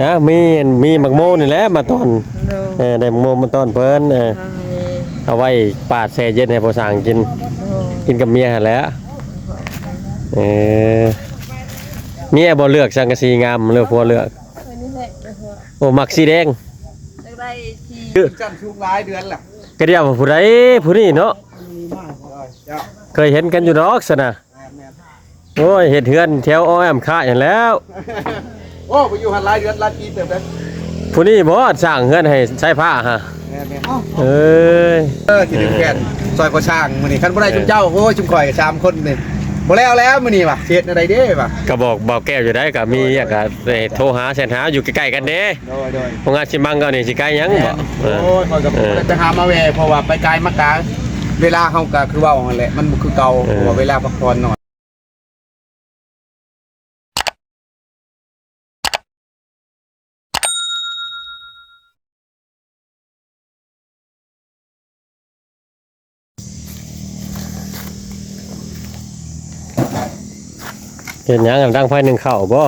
นะมีหมักโมนี่แหละมาตอนได้หมักโมมาตอนเพิ่นเอาไว้ปาดแช่เย็นให้พอสั่งกินกับเมียหั่นแหละเออเมียบ่เลือกสังกะสีงามเลือกผัวเลือกโอ้มักสีแดงได้ที่จันชุกหลายเดือนแหละก็เดียวผู้ใดผู้นี้เนาะเคยเห็นกันอยู่ดอกซะนะโอ้ยเฮ็ดเฮือนแถวอ้อมค่าอย่างแล้วโอ้ไปอยู่หันหลายเดือนหลายปีเติบได้ผู้นี้บ่สร้างเฮือนให้ใช้ผ้าฮะเอ้ยที่ดึงแขนซอยกว่าช่างมื้อนี้คันบ่ได้จุ่มเจ้าโอ้ยจุ่มข่อย3คนนี่บ่แล้วมื้อนี้ว่ะเฮ็ดอะไรเด้ว่ะก็บอกเบาแก้วอยู่ได้ก็มีก็โทรหาแสนหาอยู่ใกล้ๆกันเด้โดยพงาสิมังก็นี่สิใกล้ยังบ่โอ้ยข่อยก็บ่ได้ไปหามาแวเพราะว่าไปไกลมากาเวลาเฮาก็คือเว้านั่นแหละมันบ่คือเก่าเพราะว่าเวลาพักผ่อนหน่อยเห็นยังดังไฟหนึ่งเข่าบ่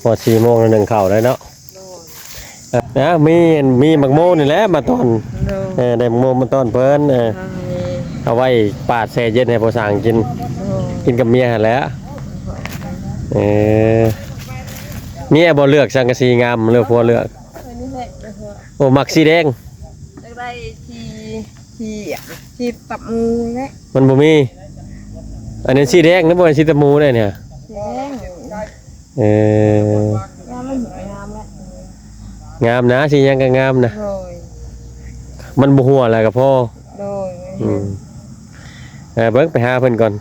พอ4 โมงแล้วหนึ่งเข่าได้เนาะนะมีหมักโมนี่แหละมาตอนได้หมักโมมาตอนเพิ่นเอาไว้ปาดแช่เย็นให้พอสั่งกินกับเมียหั่นแหละเมียบ่เลือกสังกะสีงามเลือกผัวเลือกโอ้มักสีแดงได้ที่ตับมูและมันบ่มีอันนี้สีแดงนะบ่สีตะมูได้เนี่ยงามนะสียังก็งามนะมันบ่หัวอะไรกับพ่อเบิ่งไปหาเพิ่นก่อน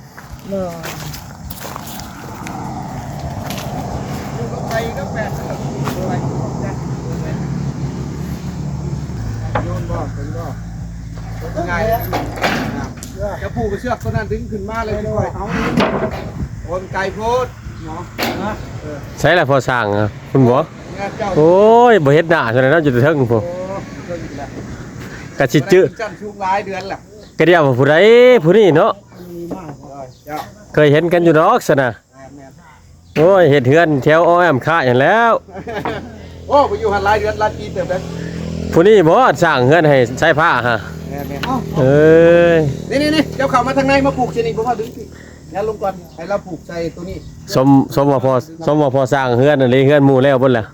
ง่ายจะผูกเชือกตัวนั้นดึงขึ้นมาเลยพี่เอาคนไก่โพดเนาะใช่แหละพอสั่งคุณบ่โอ้ยบ่เฮ็ดหน้าเท่านั้นเนาะอยู่เทิงพุ่นกะสิจื้อจันชุกหลายเดือนแหละก็เดียวผู้ใดผู้นี้เนาะเคยเห็นกันอยู่ดอกซะนะโอ้ยเฮ็ดเฮือนแถวอ้อมค่าอย่างแล้วโอ้ไปอยู่หันหลายเดือนหลายปีเติบได้ผู้นี้บ่สร้างเฮือนให้ใช้ผ้าฮะนี่เจ้าเข้ามาทางในมาผูกเชนี่บ่พอดึงสิแล้วลงก่อนให้เราผูกใส่ตัวนี้สมว่าพอสร้างเฮือนอะไรเฮือนหมู่แล้วเพิ่นล่ะ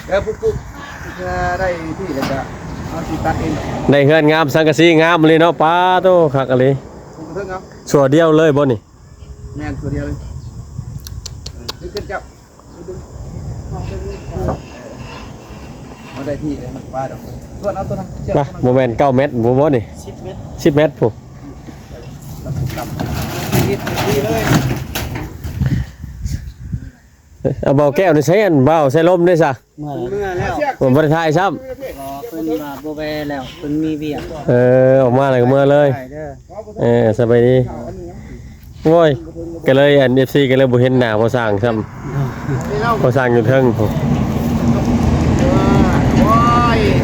แล้วปุ๊บได้ที่แล้วจะเอาสิตัดเองได้เฮือนงามสังกะสีงามเลยเนาะป้าโตคักอะเลยชั่วเดียวเลยบ่นี่แม่นชั่วเดียวเลยดึงขึ้นจับเอาได้ที่เลยป้าดอกส่วนเอาตัวนั้นป่ะโมเมนต์9 เมตรบ่นี่10 เมตรผู้เอาเบาแก้วนี่ใช้อันเบาใช้ลมด้วยซะเมื่อแล้วผมบ่ได้ถ่ายซ้ำเพิ่นว่าบ่แวแล้วเพิ่นมีเวียกออกมาแล้วก็เมื่อเลยสบายดีโอ้ยก็เลยอัน FC ก็เลยบ่เห็นหน้าพอสร้างซ้ำพอสร้างอยู่เทิง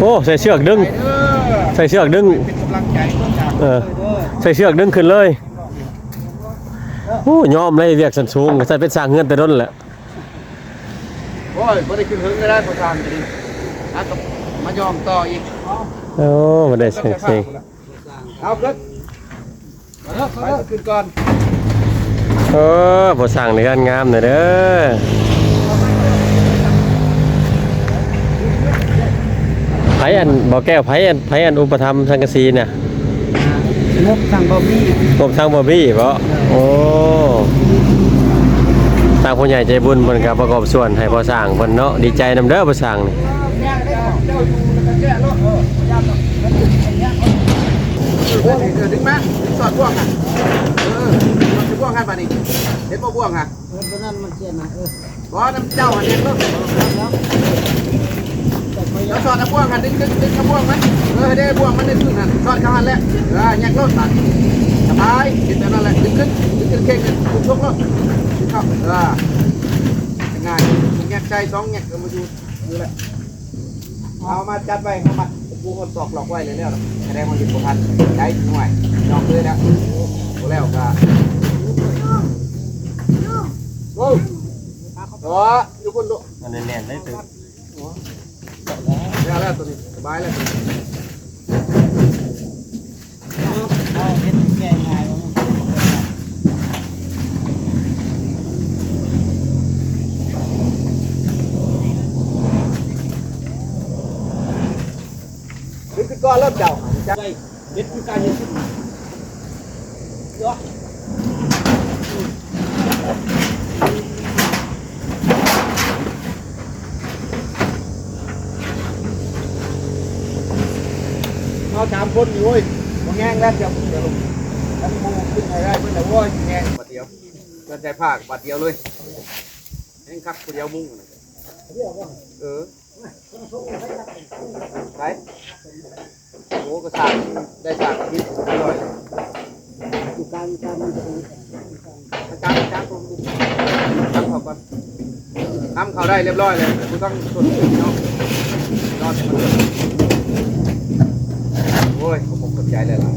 โอ้ใส่เชือกดึงใส่เชือกดึงใส่เชือกดึงขึ้นเลยโอ้ยอมเลยเรียกสันสูงใส่เป็นสร้างเงินแต่ด้นแหละโอ้ยบ่ได้ขึ้นเฮิงก็ได้พอทางดีนะก็มายอมต่ออีกโอ้บ่ได้สิเอาขึ้นมาเด้อไปขึ้นก่อนพอสร้างในการงามหน่อยเด้อไผอันบ่แก้วไผอันอุปธรรมสังกะสีเนี่ยงบทางบ่บี้บ่โอ้ทางผู้ใหญ่ใจบุญเพิ่นก็ประกอบส่วนให้พอสร้างเพิ่นเนาะดีใจนำเด้อพอสร้างนี่ดึงมาสอดบ่วงอ่ะมันสิบ่วงกันบัดนี้เห็นบ่บ่วงอ่ะตัวนั้นมันเสียนะบ่น้ำเจ้าอันนี้เนาะแล้วสอดบ่วงกันดึงบ่วงมั้ยได้บ่วงมันได้ขึ้นหั่นสอดเข้าหั่นแล้วแยกรถตัดสบายคิดแต่นั่นแหละดึงขึ้นเข่งกันทุกรถเข้าง่ายแงกใจ2แงกมาอยู่นี่แหละเอามาจัดไว้เข้ามาปูคนตอกหลอกไว้เลยแล้วแสดงว่าอยู่บ่ทันใจหน่วยน้องเลยแล้วแล้วก็ ได้ตึก แล้วตัวนี้สบายแล้ว เอาเฮ็ดแก้ง่ายบ่ นี่คือก้อนเริ่มเจ้าจะได้เด็ดคือการยืนขึ้นเยอะเอา3 คนอยู่เว้ยบ่แง่งแล้วเดี๋ยวลงแล้วมูขึ้นไปได้เพื่อนแต่ว่าแง่งบัดเดียวเกินใจภาคบัดเดียวเลยแง่งคักคนเดียวมุ่งไปโอ้ก็สากได้สากนิดอร่อยอยู่กลางผมทำเขาก่อนทำเขาได้เรียบร้อยเลยคุณต้องส่วนเนาะนอนมันโอ้ยผมสนใจเลยล่ะ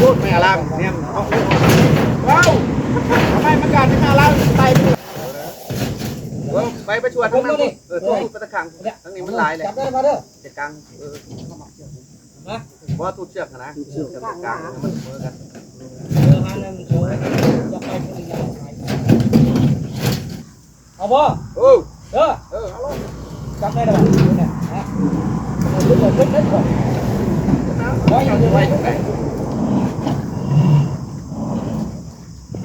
พูดไม่อารามเนี่ยเอาว้าวทำไมมันการไม่อารามไปไปประชวดทั้งนั้นตัวทุบประตะขังทั้งนี้มันลายเลยจับได้มาเด้อเจ็ดกลางเพราะว่าทุบเชือกนะเชือกกลางมันเสมอกันเอาบ่เอาลงจับได้แล้วเนี่ยฮะขึ้นเลยก่อนไว้ยังไง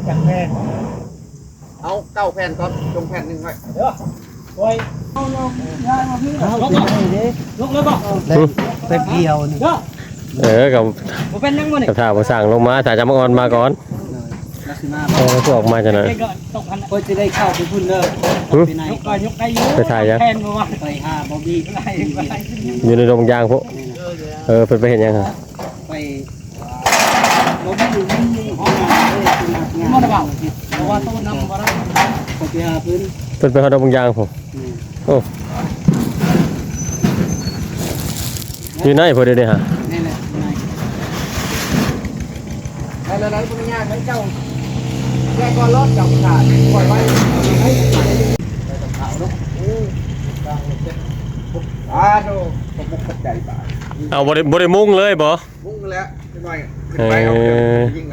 จับแผ่นเอา9 แผ่นก่อนจงแผ่นหนึ่งไว้เดี๋ยวไว้ลงย้ายมาพี่ลงเลยป่ะแป๊บเดียวนี่กับ บ่เป็นยังบ่นี่ กับท่าบ่สั่งลงมาถ้าจะมาอ่อนมาก่อน ลักษณะ ก็ออกมาจังได๋ เพิ่นสิได้เข้าไปพุ่นเด้อไปไหนยกได้อยู่ ไปถ่ายยัง แผ่นบ่ว่าไปหาบ่มีไ อยู่ในโรงยางพวกเพิ่นไปเห็นยังฮะ ไปบ่มีอยู่นี่ห้องน้ำเลยบ่ได้เว้าเพราะว่าตู้น้ำบ่ได้ก็ไปหาเพิ่น เพิ่นไปเฮาโรงยางพวกโอ้อยู่ไหนพอดีเด้ฮะ นี่แหละแล้วคุณง่ายให้เจ้าแก้ก้อนรถเจ้าขาดปล่อยไว้ให้ขาวลูกโธ่ผมมุกขัดใจป่ะ เอาบ่ได้มุ่งเลยบ่ มุ่งแล้วจะหน่อยขึ้นไปเอายิง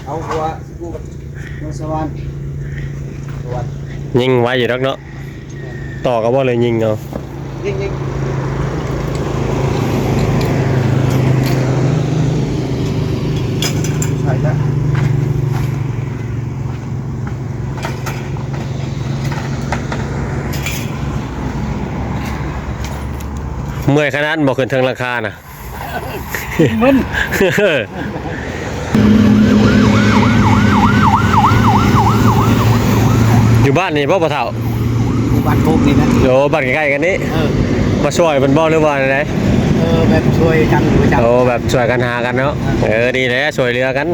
เอาหัวกูกับหัวสวรรค์สวรรค์ ยิงไว้อยู่ดอกเนาะต่อก็บ่เลยยิงเอายิงใช่แล้วเมื่อยขนาดบ่ขึ้นเทิงราคาน่ะ มึน อยู่บ้านนี่บ่เฒ่า บ้านพวกนี้นะ โอ้บ้านใกล้ๆกันนี่มาช่วยเพิ่นบ่หรือว่าได แบบช่วยกันประจำ โอ้แบบช่วยกันหากันเนาะดีแล้วช่วยเหลือกัน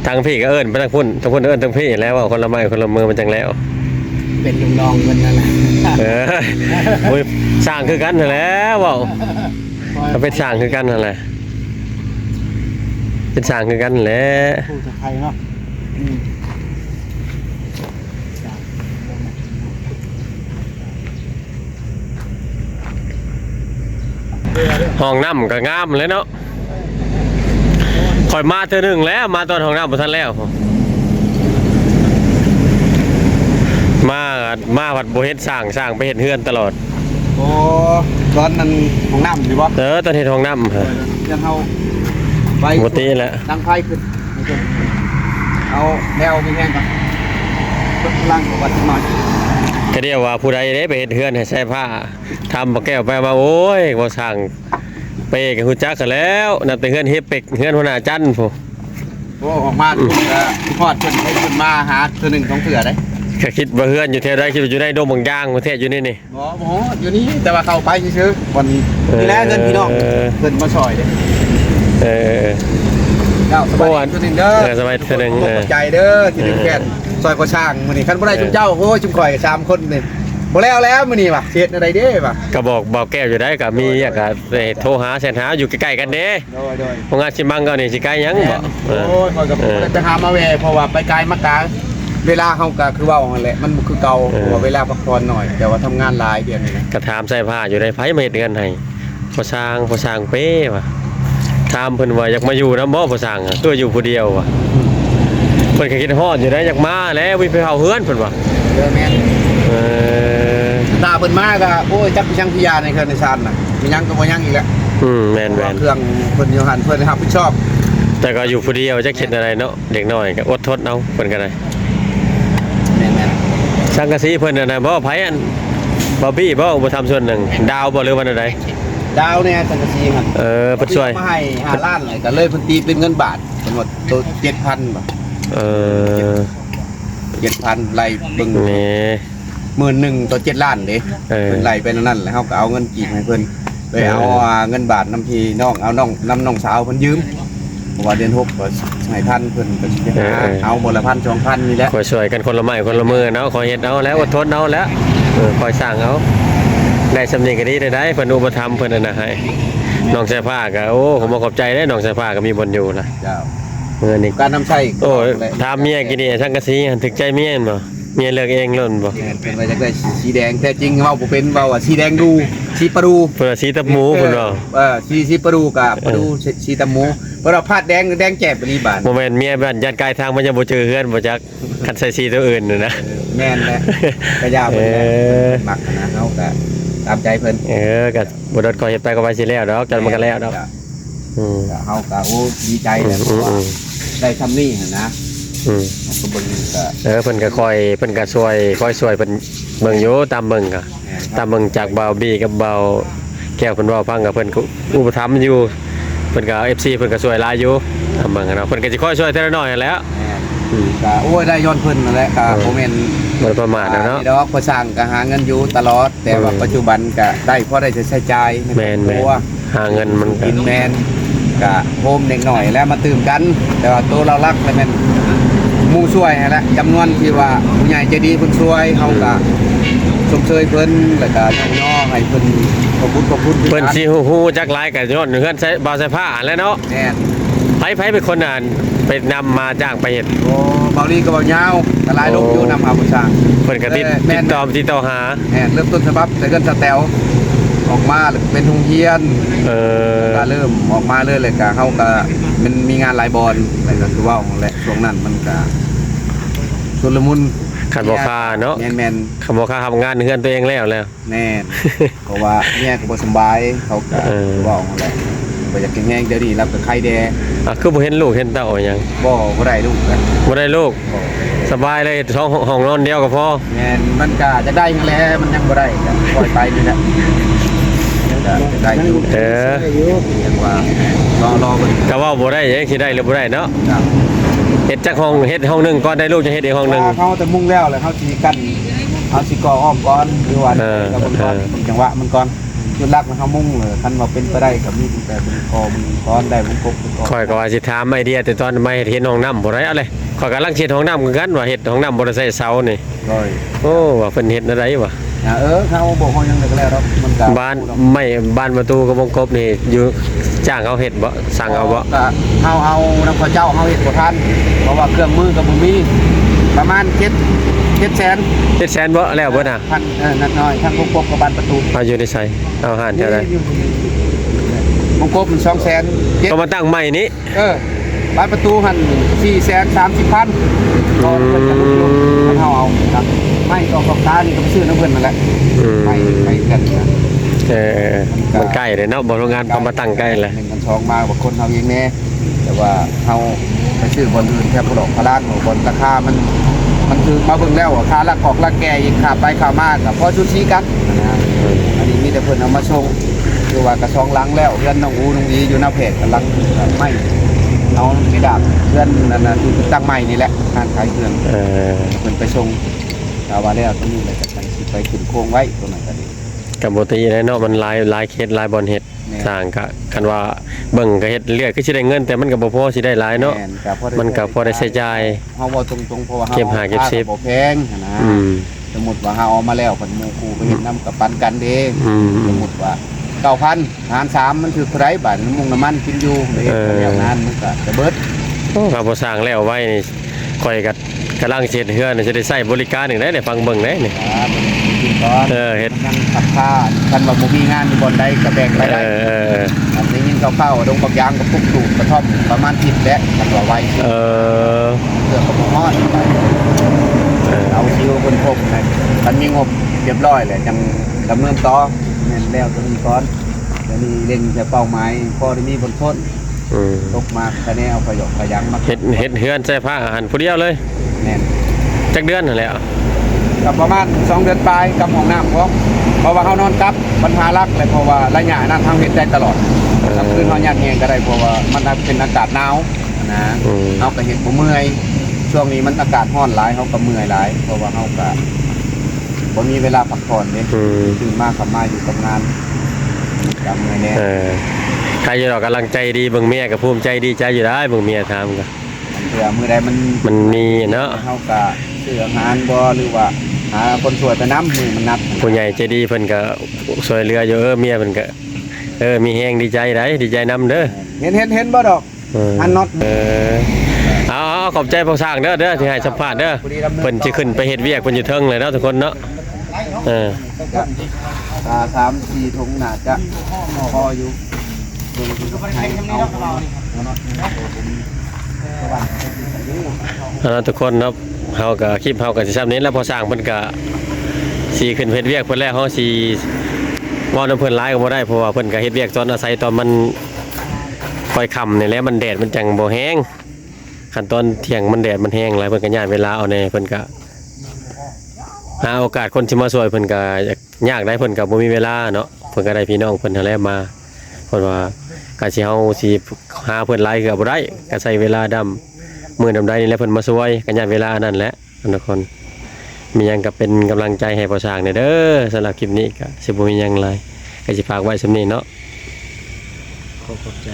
ทางพี่ก็เอิ้นไปทางพุ่นเอิ้นทางพี่แล้วว่าคนละไม้คนละมือมันจังแล้ว เป็นลุงรองกันนั่นแหละ โอ้ยสร้างคือกันนั่นแหละเว้าก็เป็นสร้างคือกันนั่นแหละเป็นสร้างคือกันนั่นแหละ ผู้ไทยเนาะ ห้องน้ำก็งามเลยเนาะข่อยมาเทื่อนึงแล้วมาตอนห้องน้ำบ่ทันแล้วมาวัดบ่เฮ็ดสร้างไปเฮ็ดเฮือนตลอด โอ้ตอนนั้นของน้ำหรือวะ ตอนเฮ็ดห้องน้ำฮะ ยังเอาไป บ่ตีแหละ ดังไฟขึ้นเอาแนวมีแห้งก่อนเพิ่มพลังของวัดหน่อย ก็เรียกว่าผู้ใดได้ไปเฮ็ดเฮือนให้ใช้ผ้าทำบ่แก้วไปมาโอ้ยบ่สร้างเปก็ฮู้จักกันแล้วนับแต่เฮือนเฮ็ดเป็กเฮือนหัวหน้าจันทร์พุ โอ้ออกมาทุกพอดเพิ่นให้เพิ่นมาหาเทื่อ1 2 เทื่อได้ ก็คิดว่าเฮือนอยู่แถวใดคิดว่าอยู่ในดงบางยางประเทศอยู่นี่นี่ หมออยู่นี่แต่ว่าเข้าไปซื่อๆวันนี้นี่แหละเงินพี่น้องเพิ่นมาช่วยเด้ เออ เจ้าสบายตัวนึงเด้อ สบายตัวนึง ขอบใจเด้อที่ดึงแขนซอยก่อช่างมื้อนี้คันบ่ได้ชุมเจ้าโอ้ยชุมข่อยกับ3คนนี่บ่แล้วมื้อนี้ว่ะเฮ็ดอะไรเด้ว่ะ ก็บอกเบาแก้วอยู่ได้ก็มีอยากก็โทรหาแสนหาอยู่ใกล้ๆกันเด้ โดย พงานสิมังก็นี่สิใกล้ยังบ่ โอ้ยข่อยก็บ่ได้ไปหามาแวเพราะว่าไปไกลมากลางเวลาเฮาก็คือเว้าหั่นแหละมันบ่คือเก่าเพราะว่าเวลาพักผ่อนหน่อยแต่ว่าทำงานหลายเดือนนี่นะ ก็ถามใส่ผ้าอยู่ได้ไผมาเฮ็ดเงินให้พอสร้างเป้ว่ะถามเพิ่นว่าอยากมาอยู่นำบ่พอสร้างอะตัวอยู่ผู้เดียวว่ะเพิ่นก็คิดฮอดอยู่ได้อยากมาแล้ววิไปเฮาเฮือนเพิ่นว่า เด้อแม่น เออ ตาเพิ่นมาก็โอ้ยจักพี่ช่างพิยาในเครื่องในชานน่ะมียังก็บ่ยังอีกแล้ว แม่น เครื่องเพิ่นอยู่หั่นเพิ่นรับผิดชอบ แต่ก็อยู่ผู้เดียวจักเฮ็ดอะไรเนาะเด็กน้อยก็อดทนเอาเพิ่นก็ได้ แม่น สังกะสีเพิ่นน่ะนะบ่ไผอันบ่บี้บ่อุปถัมภ์ส่วนหนึ่งดาวบ่หรือว่าอันใด ๆดาวเนี่ยสังกะสีครับ เเพิ่นช่วย มาให้5ล้านเลยก็เลยเพิ่นตีเป็นเงินบาทเพิ่นว่าตัว 7,000 บาท เออ 7,000ไล่เบิ่ง นี่ 11,000ต่อ7ล้านเด้ เออ เพิ่นไล่ไปนั่นแล้วเฮาก็เอาเงินกีบให้เพิ่นไปเอาเงินบาทนำพี่น้องเอาน้องนำน้องสาวเพิ่นยืมเพราะว่าเดือน6ก็ให้ท่านเพิ่นก็สิไปหาเอาบ่ละ1,000 2,000นี่แหละ คอยช่วยกันคนละไม้คนละมือเนาะคอยเฮ็ดเอาแล้วอดทนเอาแล้วคอยสร้างเอาได้สำเนียงก็ดีได้เพิ่นอุปถัมภ์เพิ่นน่ะนะให้น้องสายฟ้าก็โอ้ผมบ่ขอบใจเด้น้องสายฟ้าก็มีบนอยู่ล่ะ เจ้า นี่ การนำใช้ โอ้ถามเมียกินนี่สังกะสีถึกใจเมียแม่นบ่เมียเลือกเองล้นบ่ เป็นว่าจักได้สีแดงแท้จริงเว้าบ่เป็นเว้าว่าสีแดงดูสีปลาดู เพิ่นว่าสีตับหมูเพิ่นว่า สีปลาดูกับปลาดูสีตะหมูเพราะเราพาดแดงแจ่บไปนี่บาด บ่แม่นเมียบ้านญาติกายทางมันยังบ่เจอเฮือนบ่จักคันใส่สีตัวอื่นน่ะนะ แม่นแหละกระยาเพิ่นแหละมักนะเฮาก็ตามใจเพิ่น ก็บ่ดดคอยเฮ็ดไปก็ไปสิแล้วดอกจันมันก็แล้วดอกอืม เฮาก็โอ้ดีใจแหละเพราะว่าได้ทำนี่หั่นนะ อืม เฮาก็เบิ่งก็ เพิ่นก็คอยเพิ่นก็ช่วยคอยช่วยเพิ่นเบิ่งอยู่ตามเบิ่งก็ตามเบิ่งจากเบาบี้กับเบาแก้วเพิ่นเว้าฟังกับเพิ่นก็อุปถัมภ์อยู่เพิ่นก็ FC เพิ่นก็ช่วยหลายอยู่ตามเบิ่งกันเนาะเพิ่นก็สิคอยช่วยแต่ละน้อยนั่นแหล้ว ก็โอ้ยได้ย้อนเพิ่นนั่นแหละก็บ่แม่น บ่ประมาทนะเนาะ ดอกพอสร้างก็หาเงินอยู่ตลอด แต่ว่าปัจจุบันก็ได้พอได้จะใช้จ่ายใน แม่น ครอบครัว หาเงินมันก็ กินแมนกะโฮมเด็กหน่อยแล้วมาตื่มกัน แต่ว่าตัวเรารักเลยแม่นหมู่ช่วยให้ละจำนวนที่ว่าผู้ใหญ่ใจดีเพิ่นช่วยเฮาก็ชมเชยเพิ่นแล้วก็น้องๆให้เพิ่นขอบคุณ เพิ่นสิฮู้จักหลายก็ย้อนเฮือนใช้บ่าวใส่ผ้าแหล้วเนาะ แน่น ไผเป็นคนอ่านไปนำมาจ้างไปเฮ็ด โอ้เบาลีก็เบายาวกระลายลงอยู่นำหาผู้สร้าง เพิ่นก็ติดต่อหา แน่นเริ่มต้นฉบับแต่เกินสแตลออกมาเป็นโรงเรียน ก็เริ่มออกมาเลยก็เฮาก็มันมีงานหลายบอลแล้วก็คือว่าของแหละช่วงนั้นมันก็ชุลมุน ขันบ่ค่าเนาะ แม่น ขันบ่ค่าทำงานเฮือนตัวเองแล้ว ๆแน่นเพราะว่าเมียก็บ่สำบายเขาก็ว่าของแหละบ่อยากกินแห้งเดี๋ยวนี้รับกับไข้แดง คือบ่เห็นลูกเห็นเต้าหยัง บ่ได้ลูกกัน บ่ได้ลูกสบายเลยท้องห้องนอนเดียวก็พอ แม่นมันก็จะได้นั่นแหละมันยังบ่ได้ก็ปล่อยไปนี่แหละจะได้อยู่อย่างว่ารอเบิ่ง ก็ว่าบ่ได้ยังสิได้หรือบ่ได้เนาะ ครับ เฮ็ดจักห้องเฮ็ดห้องหนึงก่อนได้ลูกจะเฮ็ดอีกห้องหนึง เขาแต่มุ่งแล้วเลยเขาสิกันเอาสิก่ออ้อมก่อนหรือว่า เออ กับมันก่อนจังหวะมันก่อนจุดรักมันเขามุ่งเลยคันว่าเป็นไปได้กับมีแต่เป็นคอมันก้อนได้มันครบมันก้อน ข่อยก็ว่าสิถามไอเดียแต่ตอนไม่เฮ็ดห้องน้ำบ่ได้เอาเลยข่อยกำลังเฮ็ดห้องน้ำคือกันว่าเฮ็ดห้องน้ำบ่ได้ใส่เสานี่ ก้อย โอ้ว่าเพิ่นเฮ็ดอะไรวะ เขาบอกเขายังเด็กแล้วครับมันก็ บ้านไม่บ้านประตูกับวงกบนี่อยู่จ้างเขาเฮ็ดบ่สั่งเอาบ่ ก็เอาน้ำข้าวเจ้าเขาเห็ดบ่ทันเพราะว่าเครื่องมือกับบุมีประมาณ700,000 เฮ็ดแสนบ่แล้วบ่น่ะ พันนักน้อยทั้งพวกกบกับบ้านประตู เอาอยู่ในไสเอาหารเท่าใด วงกบมัน200,000 ก็มาตั้งใหม่นี้ บ้านประตูหัน430,000ก็เพิ่นจะลงเขาเอาครับไม่ก็กับตานี่ก็ไปซื้อน้ำเพิ่นนั่นแหละไม่กันนะ มันใกล้เลยเนาะบ่โรงงานพอมาตั้งใกล้แหละ 1กัน2มาบางคนเฮาเองแน่แต่ว่าเฮาไปซื้อบนอื่นแค่บ่ดอกพลานบนราคามันคือมาเบิ่งแล้วค่าลักออกลักแก่อีกค่าไปค่ามาก็พอชุดชี้กันนะอันนี้มีแต่เพิ่นเอามาส่งคือว่ากระซองล้างแล้วเพื่อนน้องอูน้องอีอยู่หน้าเพจกำลังไม่เอาไม่ดาบเพื่อนนั่นน่ะคือตั้งใหม่นี่แหละงานขายเครื่องเพิ่นไปส่ง ถ้าว่าแล้วตรงนี้เลยจะตั้งสิไปขึ้นโครงไว้ตัวนั้นก็ดี กับปกติแล้วเนาะมันหลายเคสหลายบอลเฮ็ดสร้างก็กันว่าเบิ่งก็เฮ็ดเรื่อยคือสิได้เงินแต่มันก็บ่พอสิได้หลายเนาะ แม่ก็พอได้ มันก็พอได้ใช้จ่าย เฮาบ่ตรงๆเพราะว่าเฮา เก็บหาเก็บเซฟ บ่แพงนะ อืม สมมุติว่าเฮาเอามาแล้วเพิ่นหมู่คู่ไปเฮ็ดนํกับปันกันเด้ อืม สมมุติว่า 9,000 หาร3มันคือเท่าไหร่บาทน้ำมันกินอยู่เด้แล้วงานมันก็จะเบิด โอ้ครับบ่สร้างแล้วไว้นี่ข่อยก็กำลังสิเฮ็ดเฮือนจะได้ใช้บริการอีกได้ฟังเบิ่งได้นี่ ครับกินก่อน เฮ็ด ยังขับค่าคันว่าบ่มีงานอยู่บ่อนใดก็แบ่งรายได้ อันนี้ยินเข้าๆดงบักยางกับพวกสูบกระท่อมประมาณ10และกันว่าไว้ เออ เพื่อกับฮอดไปเอาชิวคนพบนะมันมีงบเรียบร้อยเลยจังดำเนินต่อแม่นแล้วตัวนี้ก่อนเดี๋ยวนี้เล็งจะเป้าหมายพอได้มีบนพ้น อืม ตกมาคะแนนเอาประโยชน์ประยังมา เฮ็ดเฮือนใช้ผ้าอาหารผู้เดียวเลย แน่น จักเดือนนั่นแหละ กับประมาณ2 เดือนปลายกับห้องน้ำพร้อมเพราะว่าเขานอนกับปัญหารักเลยเพราะว่าระยะนั้นทางเฮ็ดได้ตลอดกลางคืนเขาญาติแหงก็ได้เพราะว่ามันเป็นอากาศหนาวนะ เขาก็เห็นบ่เมื่อยช่วงนี้มันอากาศร้อนหลายเขาก็เมื่อยหลายเพราะว่าเขาก็บ่มีเวลาพักผ่อนเด้ตื่นมาขับมาอยู่กับงานกับเมื่อยแน่ ใครอยู่ดอกกำลังใจดีเบิ่งเมียก็ภูมิใจดีใจอยู่ได้เบิ่งเมียถามก็ เพื่อมื้อใดมัน มีเนาะ เขาก็ซื้ออาหารบ่หรือว่าหาคนช่วยไปน้ำมือมันนัด ผู้ใหญ่ใจดีเพิ่นก็ช่วยเหลืออยู่เมียเพิ่นก็มีแฮงดีใจได้ดีใจนํเด้อ เห็นบ่ดอกอันน็อต เอาขอบใจพวกสร้างเด้อที่ให้สัมภาษณ์เด้อเพิ่นสิขึ้นไปเฮ็ดเวียกเพิ่นอยู่เทิงเลยเนาะทุกคนเนาะตา3-4ถุงน่าจะพออยู่เอาทุกคนเนาะเฮาก็คลิปเฮาก็สิซ้ำนี้แล้วพอสร้างเพิ่นก็สิขึ้นเฮ็ดเวียกเพิ่นแล้วเฮาสิเว้านำเพิ่นหลายก็บ่ได้เพราะว่าเพิ่นก็เฮ็ดเวียกตอนอาศัยตอนมันค่อยค่ำนี่แหละมันแดดมันจังบ่แห้งขั้นตอนเที่ยงมันแดดมันแห้งหลายเพิ่นก็ย้ายเวลาเอาแน่เพิ่นก็หาโอกาสคนที่มาช่วยเพิ่นก็ยากได้เพิ่นก็บ่มีเวลาเนาะเพิ่นก็ได้พี่น้องเพิ่นนั่นแหละมาเพิ่นว่าก็สิเฮาสิหาเพิ่นหลายก็บ่ได้ก็ใช้เวลาดำมื้อดำใดนี่แหละเพิ่นมาช่วยก็ย้ายเวลานั่นแหละทุกคนมีหยังก็เป็นกำลังใจให้พ่อช้างเด้อสำหรับคลิปนี้ก็สิบ่มีหยังหลายก็สิฝากไว้ส่ำนี้เนาะ ขอบใจ